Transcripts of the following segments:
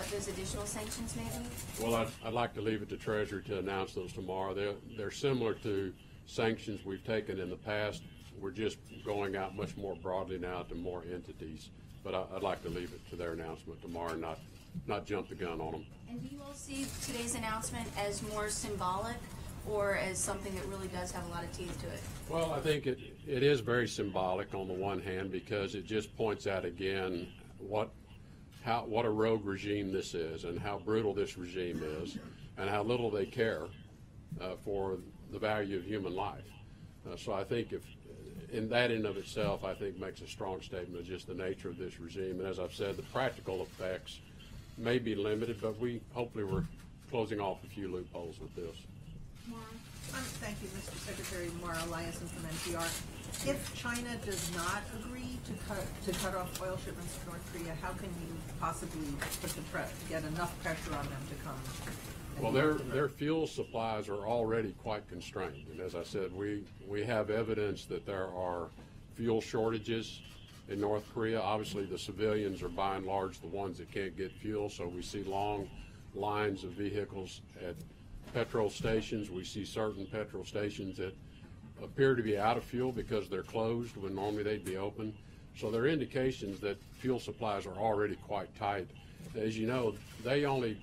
what those additional sanctions may be? Well, I'd like to leave it to Treasury to announce those tomorrow. They're similar to sanctions we've taken in the past. We're just going out much more broadly now to more entities. But I'd like to leave it to their announcement tomorrow and not jump the gun on them. And do you all see today's announcement as more symbolic or as something that really does have a lot of teeth to it? Well, I think it is very symbolic on the one hand, because it just points out again what a rogue regime this is and how brutal this regime is and how little they care for the value of human life. So I think if in that in of itself, I think makes a strong statement of just the nature of this regime. And as I've said, the practical effects may be limited, but hopefully we're closing off a few loopholes with this. Thank you, Mr. Secretary. Mara Eliason from NPR. If China does not agree to cut off oil shipments to North Korea, how can you possibly get enough pressure on them to come? Well, their fuel supplies are already quite constrained, and as I said, we have evidence that there are fuel shortages in North Korea. Obviously, the civilians are by and large the ones that can't get fuel, so we see long lines of vehicles at petrol stations. We see certain petrol stations that appear to be out of fuel because they're closed when normally they'd be open. So there are indications that fuel supplies are already quite tight. As you know, they only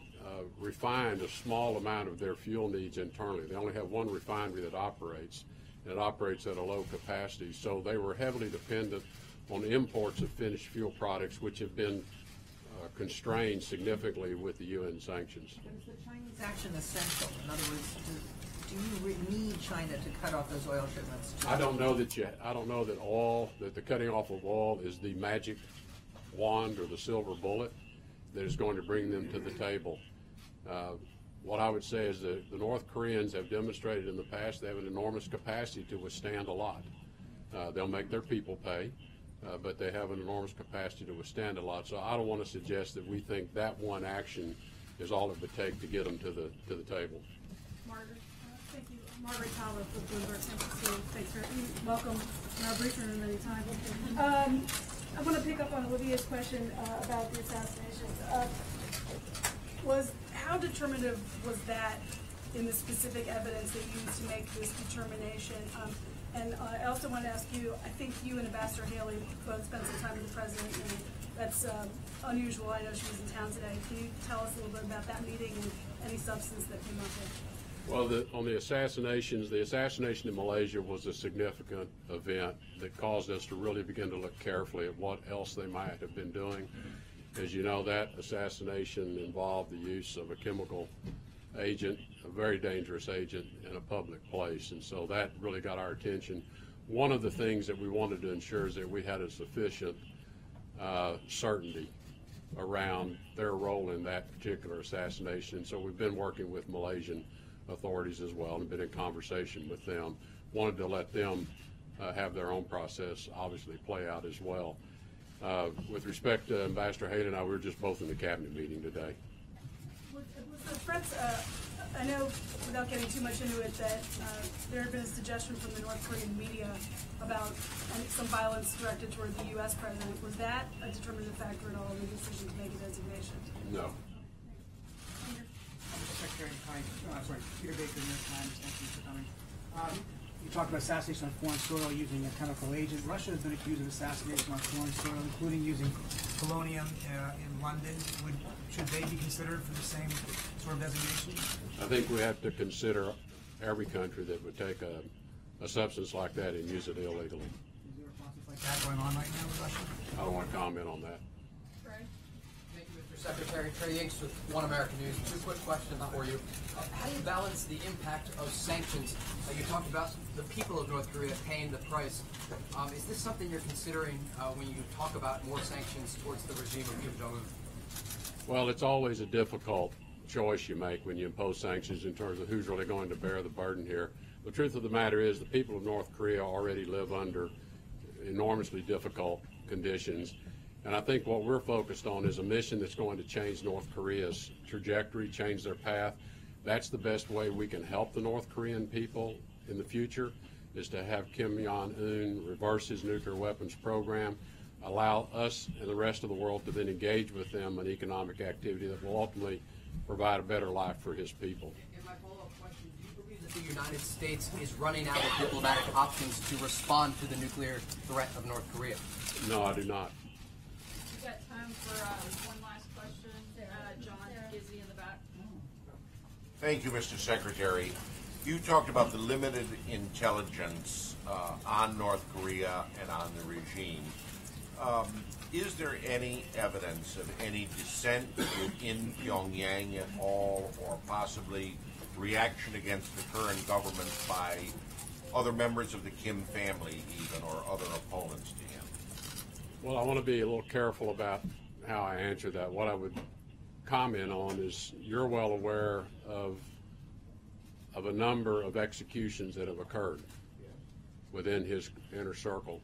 refined a small amount of their fuel needs internally. They only have one refinery that operates, and it operates at a low capacity. So they were heavily dependent on imports of finished fuel products, which have been constrained significantly with the UN sanctions. But is the Chinese action essential? In other words, do you need China to cut off those oil shipments? I don't know that the cutting off of oil is the magic wand or the silver bullet that is going to bring them to the table. What I would say is that the North Koreans have demonstrated in the past they have an enormous capacity to withstand a lot. They'll make their people pay, but they have an enormous capacity to withstand a lot. So I don't want to suggest that we think that one action is all it would take to get them to the table. Margaret, thank you. Margaret Tyler with Bloomberg San Francisco. Thanks for welcome in our briefing room anytime. I want to pick up on Olivia's question about the assassinations. How determinative was that in the specific evidence they used to make this determination? And I also want to ask you, I think you and Ambassador Haley both spent some time with the president, and that's unusual. I know she was in town today. Can you tell us a little bit about that meeting and any substance that came up with? Well, on the assassinations, the assassination in Malaysia was a significant event that caused us to really begin to look carefully at what else they might have been doing. As you know, that assassination involved the use of a chemical agent, a very dangerous agent, in a public place, and so that really got our attention. One of the things that we wanted to ensure is that we had a sufficient certainty around their role in that particular assassination, and so we've been working with Malaysian authorities as well and been in conversation with them. Wanted to let them have their own process obviously play out as well. With respect to Ambassador Haley and I, we were just both in the cabinet meeting today. Was the threats, I know without getting too much into it that there had been a suggestion from the North Korean media about some violence directed toward the U.S. president. Was that a determinative factor at all in the decision to make a designation? No. Secretary, hi. Sorry, Peter Baker, New York Times. Thank you for coming. You talked about assassination on foreign soil using a chemical agent. Russia has been accused of assassination on foreign soil, including using polonium in London. Should they be considered for the same sort of designation? I think we have to consider every country that would take a substance like that and use it illegally. Is there a process like that going on right now with Russia? I don't want to comment on that. Thank you, Mr. Secretary. Trey Yates with One American News. Two quick questions for you. How do you balance the impact of sanctions? You talked about the people of North Korea paying the price. Is this something you're considering when you talk about more sanctions towards the regime of Kim Jong-un? Well, it's always a difficult choice you make when you impose sanctions in terms of who's really going to bear the burden here. The truth of the matter is the people of North Korea already live under enormously difficult conditions. And I think what we're focused on is a mission that's going to change North Korea's trajectory, change their path. That's the best way we can help the North Korean people in the future, is to have Kim Jong-un reverse his nuclear weapons program. allow us and the rest of the world to then engage with them in economic activity that will ultimately provide a better life for his people. And my follow-up question, do you believe that the United States is running out of diplomatic options to respond to the nuclear threat of North Korea? No, I do not. We've got time for one last question. John Gizzy in the back. Thank you, Mr. Secretary. You talked about the limited intelligence on North Korea and on the regime. Is there any evidence of any dissent within Pyongyang at all, or possibly reaction against the current government by other members of the Kim family even, or other opponents to him? Well, I want to be a little careful about how I answer that. What I would comment on is you're well aware of a number of executions that have occurred within his inner circle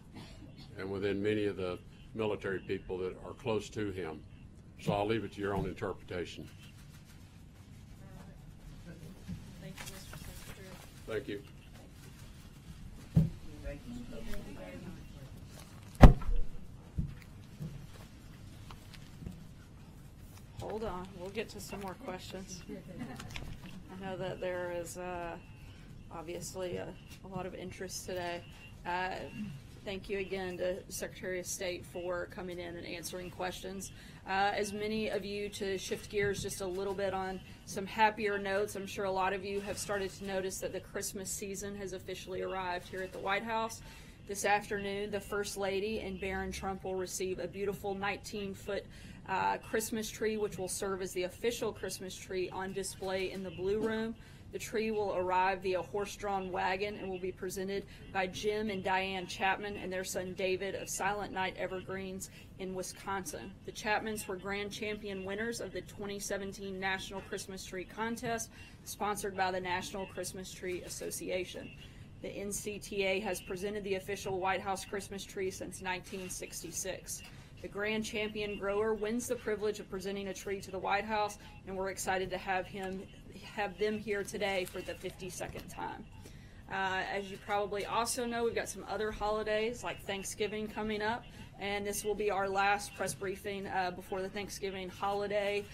and within many of the military people that are close to him. So I'll leave it to your own interpretation. Thank you, Mr. Secretary. Thank you. Hold on, we'll get to some more questions. I know that there is obviously a lot of interest today. Thank you again to Secretary of State for coming in and answering questions. As many of you, to shift gears just a little bit on some happier notes, I'm sure a lot of you have started to notice that the Christmas season has officially arrived here at the White House. This afternoon, the First Lady and Barron Trump will receive a beautiful 19-foot Christmas tree, which will serve as the official Christmas tree on display in the Blue Room. The tree will arrive via horse-drawn wagon and will be presented by Jim and Diane Chapman and their son David of Silent Night Evergreens in Wisconsin. The Chapmans were grand champion winners of the 2017 National Christmas Tree Contest, sponsored by the National Christmas Tree Association. The NCTA has presented the official White House Christmas tree since 1966. The grand champion grower wins the privilege of presenting a tree to the White House, and we're excited to have them here today for the 52nd time. As you probably also know, we've got some other holidays like Thanksgiving coming up, and this will be our last press briefing before the Thanksgiving holiday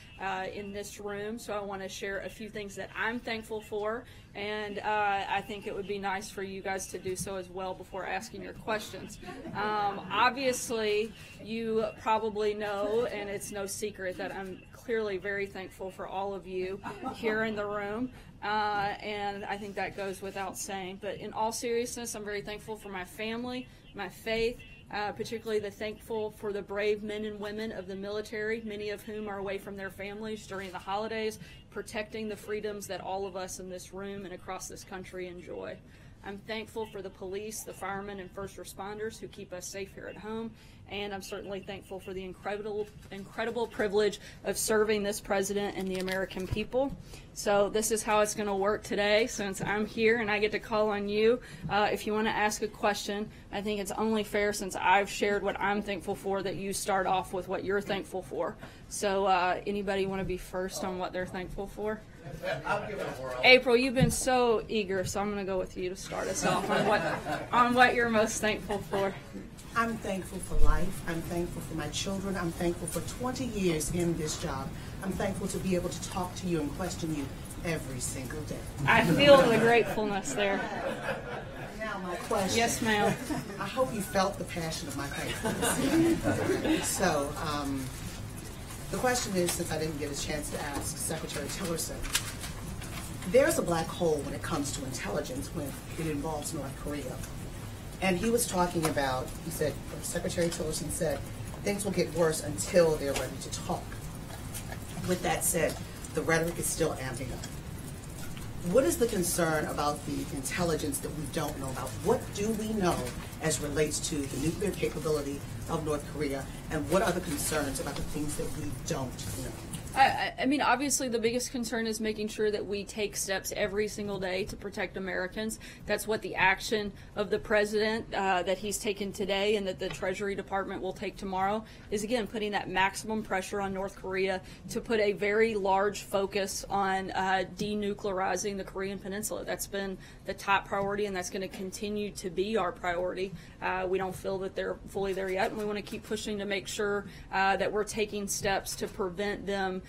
in this room. So I want to share a few things that I'm thankful for, and I think it would be nice for you guys to do so as well before asking your questions. Obviously, you probably know, and it's no secret, that I'm clearly very thankful for all of you here in the room. And I think that goes without saying. But in all seriousness, I'm very thankful for my family, my faith, particularly thankful for the brave men and women of the military, many of whom are away from their families during the holidays, protecting the freedoms that all of us in this room and across this country enjoy. I'm thankful for the police, the firemen, and first responders who keep us safe here at home. And I'm certainly thankful for the incredible privilege of serving this president and the American people. So this is how it's going to work today. Since I'm here and I get to call on you, if you want to ask a question, I think it's only fair, since I've shared what I'm thankful for, that you start off with what you're thankful for. So anybody want to be first on what they're thankful for? I'll give it a whirl. April, you've been so eager, so I'm going to go with you to start us off on what you're most thankful for. I'm thankful for life. I'm thankful for my children. I'm thankful for 20 years in this job. I'm thankful to be able to talk to you and question you every single day. I feel the gratefulness there. Now my question. Yes, ma'am. I hope you felt the passion of my thankfulness. So, the question is, since I didn't get a chance to ask Secretary Tillerson, there's a black hole when it comes to intelligence when it involves North Korea. And he was talking about, he said, Secretary Tillerson said, things will get worse until they're ready to talk. With that said, the rhetoric is still amping up. What is the concern about the intelligence that we don't know about? What do we know as relates to the nuclear capability of North Korea, and what are the concerns about the things that we don't know? I mean, obviously, the biggest concern is making sure that we take steps every single day to protect Americans. That's what the action of the president that he's taken today and that the Treasury Department will take tomorrow is, again, putting that maximum pressure on North Korea to put a very large focus on denuclearizing the Korean Peninsula. That's been the top priority, and that's going to continue to be our priority. We don't feel that they're fully there yet, and we want to keep pushing to make sure that we're taking steps to prevent them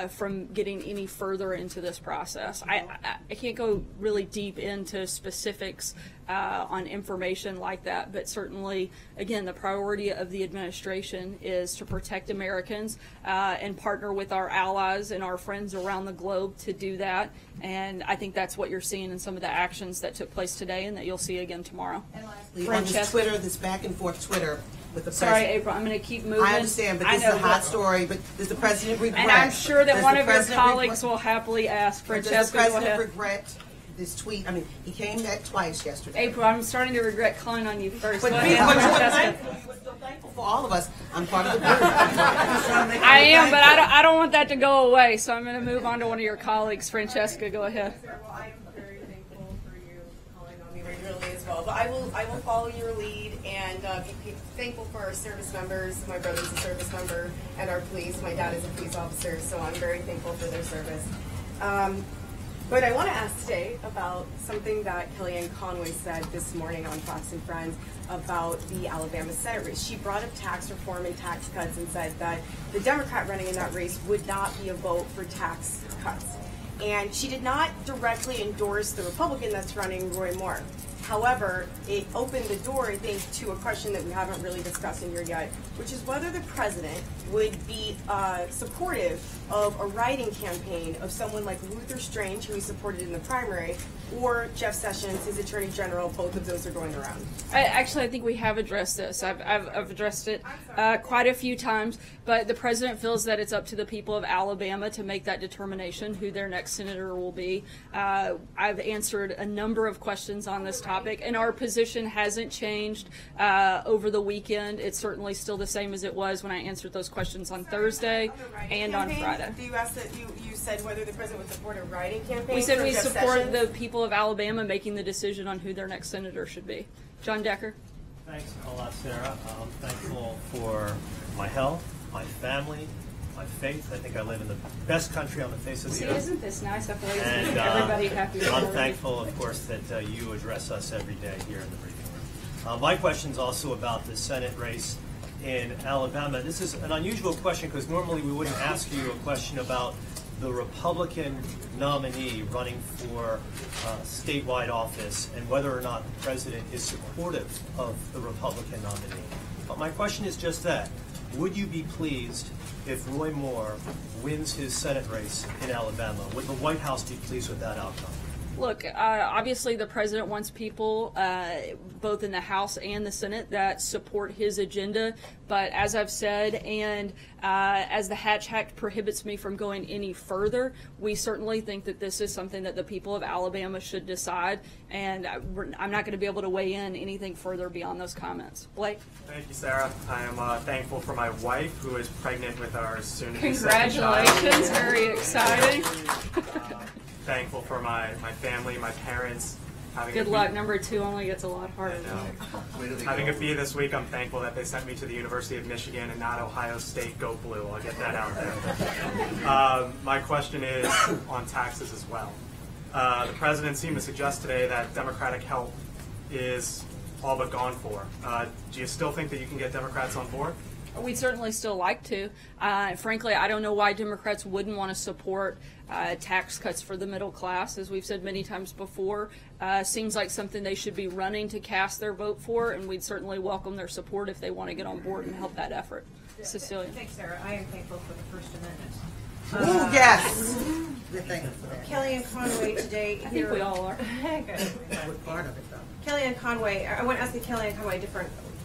from getting any further into this process. I can't go really deep into specifics on information like that, but certainly, again, the priority of the administration is to protect Americans and partner with our allies and our friends around the globe to do that. And I think that's what you're seeing in some of the actions that took place today and that you'll see again tomorrow. And lastly, on this Twitter, this back and forth Twitter with the Sorry, president. April, I'm going to keep moving. I understand, but this is a hot story. But does the president regret? And I'm sure that does one the of your president colleagues regret- will happily ask. Does the Francesca, go president ahead. regret this tweet? I mean, he came back twice yesterday. April, I'm starting to regret calling on you first. But Go you ahead, were Francesca. thankful. You were still thankful for all of us. I'm part of the group. I am, but I don't want that to go away, so I'm going to move on to one of your colleagues. Francesca, go ahead. Well, I am very thankful for you calling on me regularly as well. But I will follow your lead and be thankful for our service members. My brother's a service member, and our police. My dad is a police officer, so I'm very thankful for their service. But I want to ask today about something that Kellyanne Conway said this morning on Fox and Friends about the Alabama Senate race. She brought up tax reform and tax cuts and said that the Democrat running in that race would not be a vote for tax cuts. And she did not directly endorse the Republican that's running, Roy Moore. However, it opened the door, I think, to a question that we haven't really discussed in here yet, which is whether the president would be supportive of a writing campaign of someone like Luther Strange, who he supported in the primary, or Jeff Sessions, his attorney general. Both of those are going around. I think we have addressed this. I've addressed it quite a few times, but the president feels that it's up to the people of Alabama to make that determination who their next senator will be. I've answered a number of questions on this topic, and our position hasn't changed over the weekend. It's certainly still the same as it was when I answered those questions on Thursday and on Friday. Do you ask that you said whether the president would support a writing campaign? We said for we Jeff support Sessions? the people of Alabama making the decision on who their next senator should be. John Decker. Thanks a lot, Sarah. I'm thankful for my health, my family, my faith. I think I live in the best country on the face of the See, earth. isn't this nice? I feel like it's And making everybody happy. I'm thankful, of course, that you address us every day here in the briefing room. My question's also about the Senate race in Alabama. This is an unusual question because normally we wouldn't ask you a question about the Republican nominee running for statewide office and whether or not the president is supportive of the Republican nominee. But my question is just that. Would you be pleased if Roy Moore wins his Senate race in Alabama? Would the White House be pleased with that outcome? Look, obviously the president wants people, both in the House and the Senate, that support his agenda. But as I've said, and as the Hatch Act prohibits me from going any further, we certainly think that this is something that the people of Alabama should decide. And I'm not going to be able to weigh in anything further beyond those comments. Blake? Thank you, Sarah. I am thankful for my wife, who is pregnant with our soon-to-be second child. Congratulations, very exciting. Thankful for my family, my parents. Good luck. Number 2 only gets a lot harder. Having a fee this week, I'm thankful that they sent me to the University of Michigan and not Ohio State. Go Blue. I'll get that out there. My question is on taxes as well. The president seemed to suggest today that Democratic help is all but gone for. Do you still think that you can get Democrats on board? We'd certainly still like to. Frankly, I don't know why Democrats wouldn't want to support tax cuts for the middle class. As we've said many times before, seems like something they should be running to cast their vote for, and we'd certainly welcome their support if they want to get on board and help that effort. Cecilia. Thanks, Sarah. I am thankful for the First Amendment. Oh, yes. We're thankful for that. Kellyanne Conway today. I think we all are. We're part of it, though. Kellyanne Conway. I want to ask Kellyanne Conway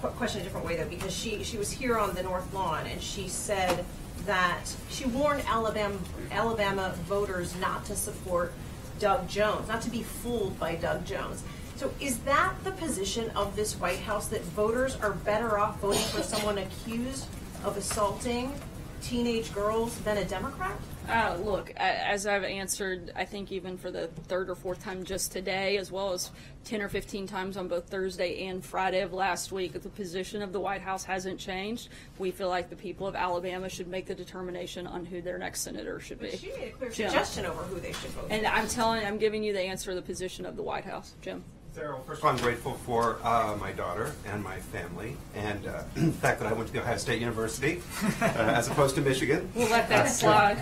question a different way, though, because she was here on the North Lawn and she said that she warned Alabama voters not to support Doug Jones, not to be fooled by Doug Jones. So is that the position of this White House, that voters are better off voting for someone accused of assaulting teenage girls been a Democrat? Look, as I've answered, I think even for the third or fourth time just today, as well as 10 or 15 times on both Thursday and Friday of last week, the position of the White House hasn't changed. We feel like the people of Alabama should make the determination on who their next senator should be. But she made a clear suggestion over who they should vote for. And I'm giving you the answer to the position of the White House. Jim. Sarah, well, first of all, I'm grateful for my daughter and my family, and the fact that I went to the Ohio State University as opposed to Michigan. We'll let that slide.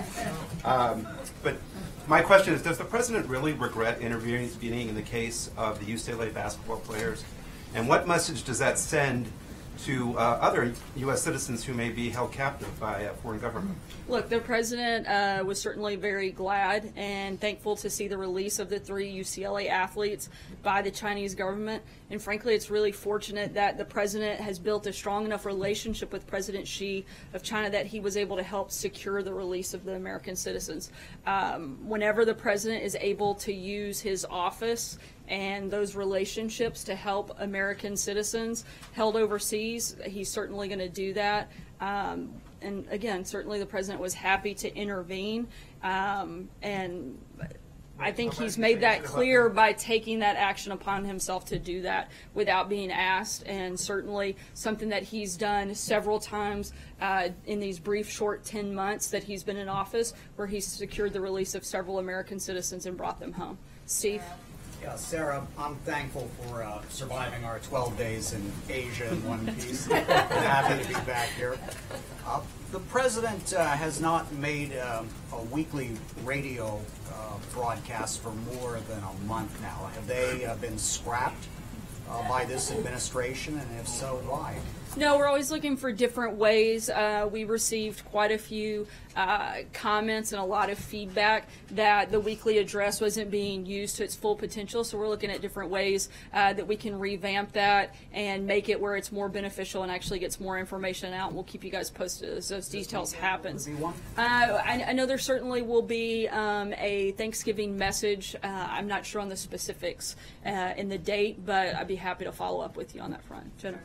But my question is, does the president really regret intervening in the case of the UCLA basketball players? And what message does that send to other U.S. citizens who may be held captive by a foreign government? Look, the president was certainly very glad and thankful to see the release of the 3 UCLA athletes by the Chinese government. And frankly, it's really fortunate that the president has built a strong enough relationship with President Xi of China that he was able to help secure the release of the American citizens. Whenever the president is able to use his office and those relationships to help American citizens held overseas, he's certainly going to do that. And again, certainly the president was happy to intervene, and I think he's made that clear by taking that action upon himself to do that without being asked, and certainly something that he's done several times in these brief, short 10 months that he's been in office, where he's secured the release of several American citizens and brought them home. Steve? Yeah, Sarah, I'm thankful for surviving our 12 days in Asia in one piece. I'm happy to be back here. The president has not made a weekly radio broadcast for more than a month now. Have they been scrapped by this administration, and if so, why? No, we're always looking for different ways. We received quite a few comments and a lot of feedback that the weekly address wasn't being used to its full potential, so we're looking at different ways that we can revamp that and make it where it's more beneficial and actually gets more information out. We'll keep you guys posted as those details happen. I know there certainly will be a Thanksgiving message. I'm not sure on the specifics in the date, but I'd be happy to follow up with you on that front. Jennifer?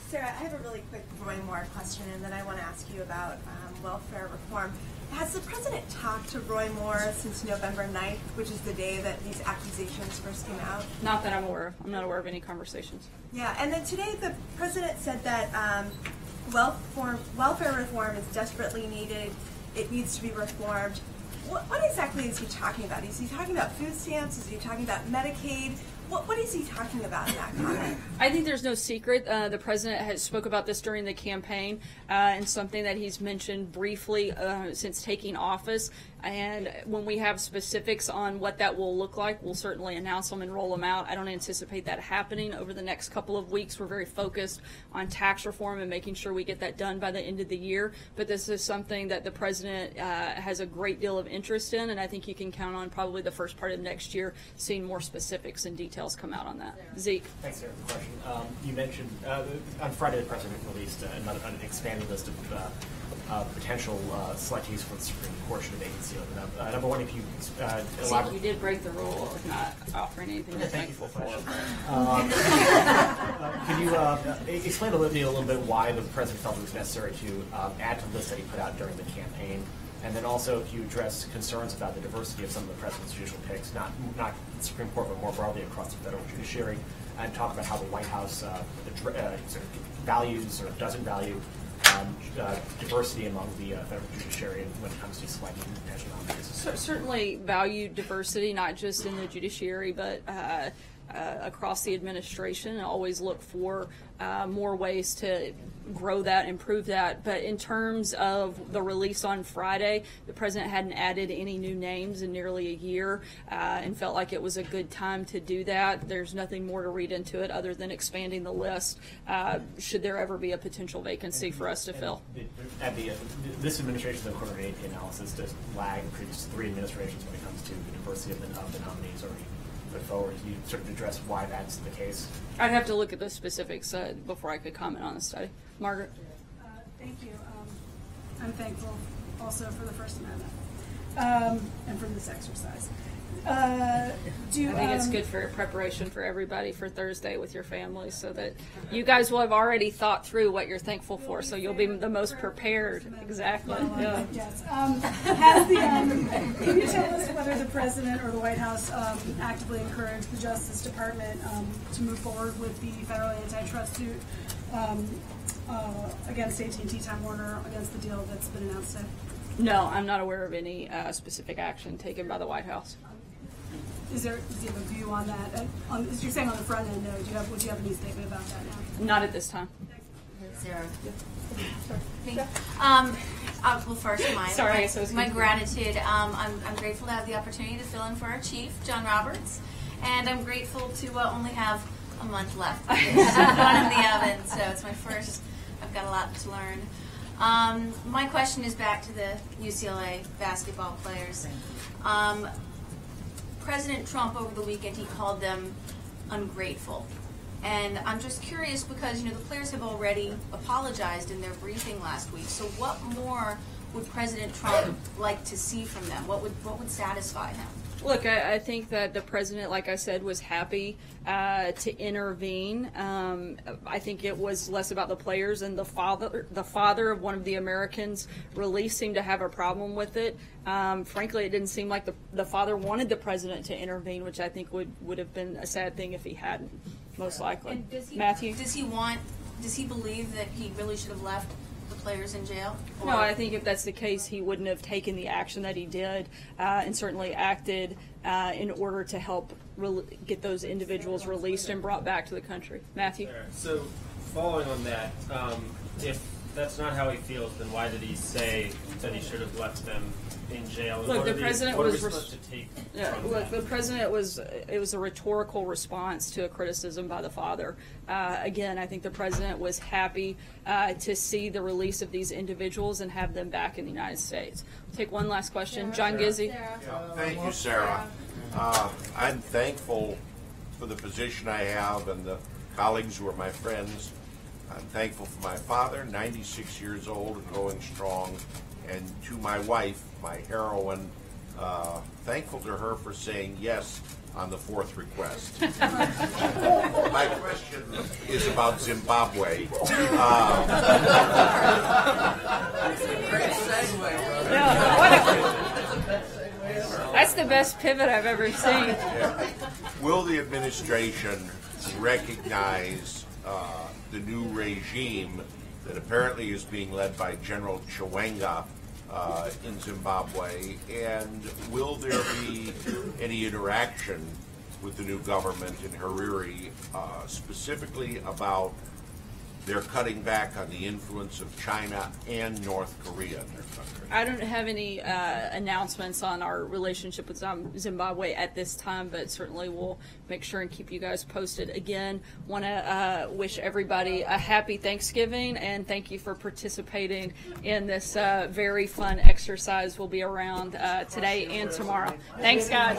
Sarah, I have a really quick Roy Moore question, and then I want to ask you about welfare reform. Has the president talked to Roy Moore since November 9th, which is the day that these accusations first came out? Not that I'm aware of. I'm not aware of any conversations. Yeah, and then today the president said that welfare reform is desperately needed. It needs to be reformed. What exactly is he talking about? Is he talking about food stamps? Is he talking about Medicaid? What is he talking about in that comment? I think there's no secret. The president has spoke about this during the campaign and something that he's mentioned briefly since taking office. And when we have specifics on what that will look like, we'll certainly announce them and roll them out. I don't anticipate that happening over the next couple of weeks. We're very focused on tax reform and making sure we get that done by the end of the year. But this is something that the president has a great deal of interest in, and I think you can count on probably the first part of next year seeing more specifics and details come out on that. Zeke. Thanks, Sarah, for the question. You mentioned on Friday the president released an expanded list of potential selectees for the Supreme Court should a vacancy open up. Number one, if you elaborate. You did break the rule of not offering anything you're thankful for. Can you explain to me a little bit why the president felt it was necessary to add to the list that he put out during the campaign? And then also, if you address concerns about the diversity of some of the president's judicial picks, not the Supreme Court, but more broadly across the federal judiciary, and talk about how the White House sort of values or doesn't value diversity among the federal judiciary when it comes to selecting potential nominees. Certainly value diversity, not just in the judiciary, but across the administration, and always look for more ways to grow that, improve that. But in terms of the release on Friday, the president hadn't added any new names in nearly a year and felt like it was a good time to do that. There's nothing more to read into it other than expanding the list should there ever be a potential vacancy for us to fill. This administration's coordinated analysis does lag the previous 3 administrations when it comes to the diversity of the nominees already put forward. Can you sort of address why that's the case? I'd have to look at the specifics before I could comment on the study. Margaret? Thank you. I'm thankful also for the First Amendment. and from this exercise. I think it's good for preparation for everybody for Thursday with your families, so that you guys will have already thought through what you're thankful for, so you'll be the most prepared. Exactly. Yeah. Yes. Can you tell us whether the President or the White House actively encouraged the Justice Department to move forward with the federal antitrust suit against AT&T Time Warner against the deal that's been announced today? No, I'm not aware of any specific action taken by the White House. Does he have a view on that? You're saying on the front end, no. Would you have any statement about that now? Not at this time. Sarah. Well, first, my gratitude. I'm grateful to have the opportunity to fill in for our chief, John Roberts, and I'm grateful to only have a month left. One in the oven, so it's my first. I've got a lot to learn. My question is back to the UCLA basketball players. President Trump over the weekend, he called them ungrateful. And I'm just curious because, the players have already apologized in their briefing last week. So what more would President Trump like to see from them? What would satisfy him? Look, I think that the president, like I said, was happy to intervene. I think it was less about the players, and the father of one of the Americans released seemed to have a problem with it. Frankly, it didn't seem like the father wanted the president to intervene, which I think would have been a sad thing if he hadn't, most likely. And Matthew? Does he believe that he really should have left the players in jail? Or? No, I think if that's the case, he wouldn't have taken the action that he did, and certainly acted in order to help get those individuals released and brought back to the country. Matthew? So, following on that, if that's not how he feels, then why did he say that he should have left them in jail? Look, the president was supposed to take. Look, the president it was a rhetorical response to a criticism by the father. Again, I think the president was happy to see the release of these individuals and have them back in the United States. We'll take one last question. John Gizzi. Thank you, Sarah. I'm thankful for the position I have and the colleagues who are my friends. I'm thankful for my father, 96 years old and going strong, and to my wife, my heroine, thankful to her for saying yes on the fourth request. My question is about Zimbabwe. That's the best pivot I've ever seen. Will the administration recognize the new regime that apparently is being led by General Chiwenga in Zimbabwe, and will there be any interaction with the new government in Harare, specifically about their cutting back on the influence of China and North Korea in their country? I don't have any announcements on our relationship with Zimbabwe at this time, but certainly we'll make sure and keep you guys posted. Again, want to wish everybody a happy Thanksgiving, and thank you for participating in this very fun exercise. We'll be around today and tomorrow. Thanks, guys.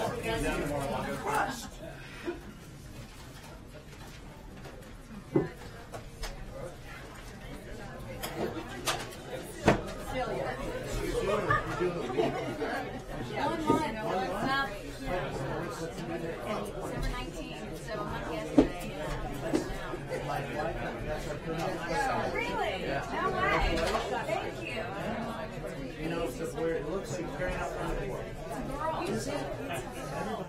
Really? No way. Thank you. You know, where it looks like you're carrying out front of the